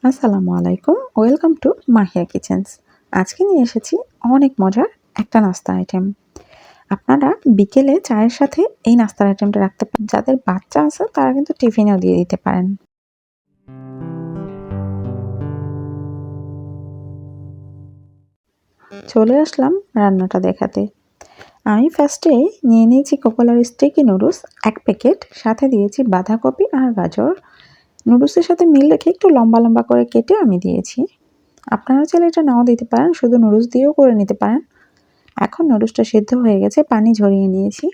আসসালামু আলাইকুম, welcome to Mahiya kitchens. আজকে নিয়ে এসেছি অনেক মজার একটা নাস্তা আইটেম। আপনারা বিকেলে চায়ের সাথে এই নাস্তার আইটেমটা রাখতে পারেন। যাদের বাচ্চা আছে তারা কিন্তু টিফিনেও দিয়ে দিতে পারেন। চলে আসলাম রান্নাটা দেখাতে। আমি ফার্স্টে নিয়ে নিয়েছি কোকাকোলার স্টিকি নুডলস 1 প্যাকেট, সাথে দিয়েছি বাঁধাকপি আর গাজর। নুডলসের সাথে মিল রেখে একটু লম্বা লম্বা করে কেটে আমি দিয়েছি। আপনারা চাইলে এটা নাও দিতে পারেন, শুধু নুডলস দিয়েও করে নিতে পারেন। এখন নুডলসটা সিদ্ধ হয়ে গেছে, পানি ঝরিয়ে নিয়েছি।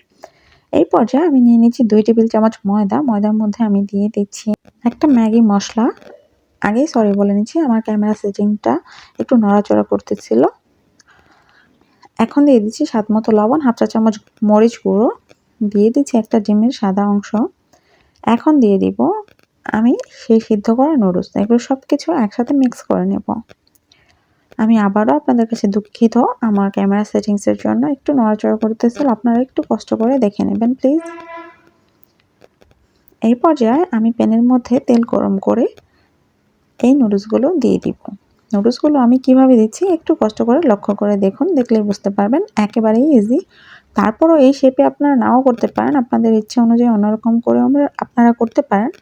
এই পর্যায়ে আমি নিয়ে নিচ্ছি 2 টেবিল চামচ ময়দা। ময়দার মধ্যে আমি দিয়ে দিচ্ছি একটা ম্যাগি মশলা। আগেই সরি বলে নিচ্ছি, আমার ক্যামেরা সেটিংটা একটু নড়াচড়া করতেছিল। এখন দিয়ে দিচ্ছি স্বাদ মতো লবণ, হাফ চা চামচ মরিচ গুঁড়ো, দিয়ে দিচ্ছি একটা ডিমের সাদা অংশ। এখন দিয়ে দিব আমি সেই সিদ্ধ করা নুডলস। এগুলো সব কিছু একসাথে মিক্স করে নেব। আমি আবারও আপনাদের কাছে দুঃখিত, আমার ক্যামেরা সেটিংসের জন্য একটু নড়াচড়া করতেছিল। আপনারা একটু কষ্ট করে দেখে নেবেন প্লিজ। এই পর্যায়ে আমি প্যানের মধ্যে তেল গরম করে এই নুডলসগুলো দিয়ে দিব। নুডলসগুলো আমি কিভাবে দিচ্ছি একটু কষ্ট করে লক্ষ্য করে দেখুন, দেখলেই বুঝতে পারবেন। একেবারেই ইজি। তারপরও এই শেপে আপনারা নাও করতে পারেন, আপনাদের ইচ্ছে অনুযায়ী অন্যরকম করে আপনারা করতে পারেন,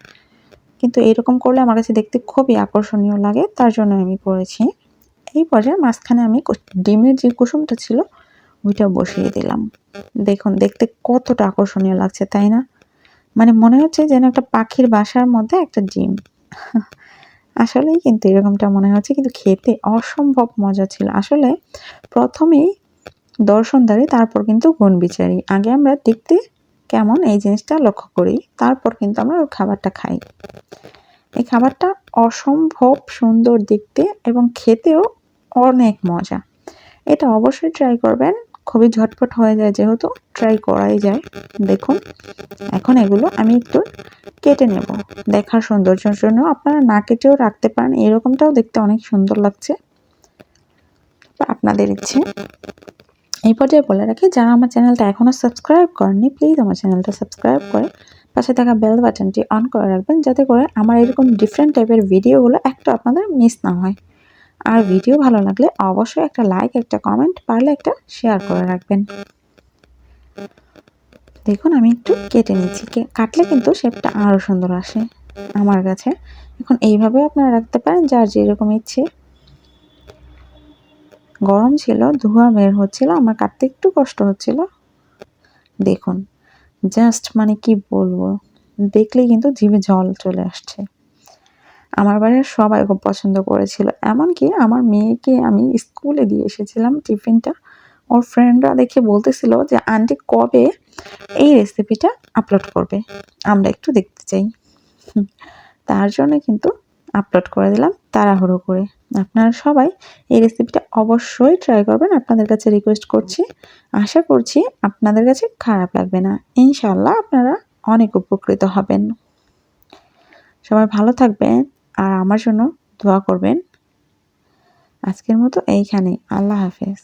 কিন্তু এইরকম করলে আমার কাছে দেখতে খুবই আকর্ষণীয় লাগে, তার জন্য আমি করেছি। এই পর্যায়ে মাঝখানে আমি ডিমের যে কুসুমটা ছিল ওইটা বসিয়ে দিলাম। দেখুন দেখতে কতটা আকর্ষণীয় লাগছে, তাই না? মানে মনে হচ্ছে যেন একটা পাখির বাসার মধ্যে একটা ডিম। আসলেই কিন্তু এরকমটা মনে হচ্ছে, কিন্তু খেতে অসম্ভব মজা ছিল। আসলে প্রথমেই দর্শনধারী, তারপর কিন্তু গুণবিচারী। আগে আমরা দেখতে কেমন এই জিনিসটা লক্ষ্য করি, তারপর কিন্তু আমরা ওই খাবারটা খাই। এই খাবারটা অসম্ভব সুন্দর দেখতে এবং খেতেও অনেক মজা। এটা অবশ্যই ট্রাই করবেন, খুবই ঝটপট হয়ে যায়, যেহেতু ট্রাই করাই যায়। দেখুন এখন এগুলো আমি একটু কেটে নেব দেখার সৌন্দর্যের জন্য। আপনারা না কেটেও রাখতে পারেন, এরকমটাও দেখতে অনেক সুন্দর লাগছে, আপনাদের ইচ্ছে। এই পর্যায়ে বলে রাখি, যারা আমার চ্যানেলটা এখনও সাবস্ক্রাইব করেননি প্লিজ আমার চ্যানেলটা সাবস্ক্রাইব করে পাশে থাকা বেল বাটনটি অন করে রাখবেন, যাতে করে আমার এরকম ডিফারেন্ট টাইপের ভিডিওগুলো একটু আপনাদের মিস না হয়। আর ভিডিও ভালো লাগলে অবশ্যই একটা লাইক, একটা কমেন্ট, পারলে একটা শেয়ার করে রাখবেন। দেখুন আমি একটু কেটে নিচ্ছি, কাটলে কিন্তু শেপটা আরও সুন্দর আসে আমার কাছে। এখন এইভাবেও আপনারা রাখতে পারেন, যার যেরকম ইচ্ছে। গরম ছিল, ধোঁয়া বের হচ্ছিল, আমার কাটতে একটু কষ্ট হচ্ছিল। দেখুন জাস্ট মানে কি বলবো, দেখলেই কিন্তু জিভে জল চলে আসছে। আমার বাড়ির সবাই খুব পছন্দ করেছিল, এমনকি আমার মেয়েকে আমি স্কুলে দিয়ে এসেছিলাম টিফিনটা। ওর ফ্রেন্ডরা দেখে বলতেছিল যে আন্টি কবে এই রেসিপিটা আপলোড করবে, আমরা একটু দেখতে চাই। তার জন্য কিন্তু আপলোড করে দিলাম তাড়াহুড়ো করে। আপনারা সবাই এই রেসিপিটা অবশ্যই ট্রাই করবেন, আপনাদের কাছে রিকোয়েস্ট করছি। আশা করছি আপনাদের কাছে খারাপ লাগবে না, ইনশাআল্লাহ আপনারা অনেক উপকৃত হবেন। সবাই ভালো থাকবেন আর আমার জন্য দোয়া করবেন। আজকের মতো এইখানেই, আল্লাহ হাফেজ।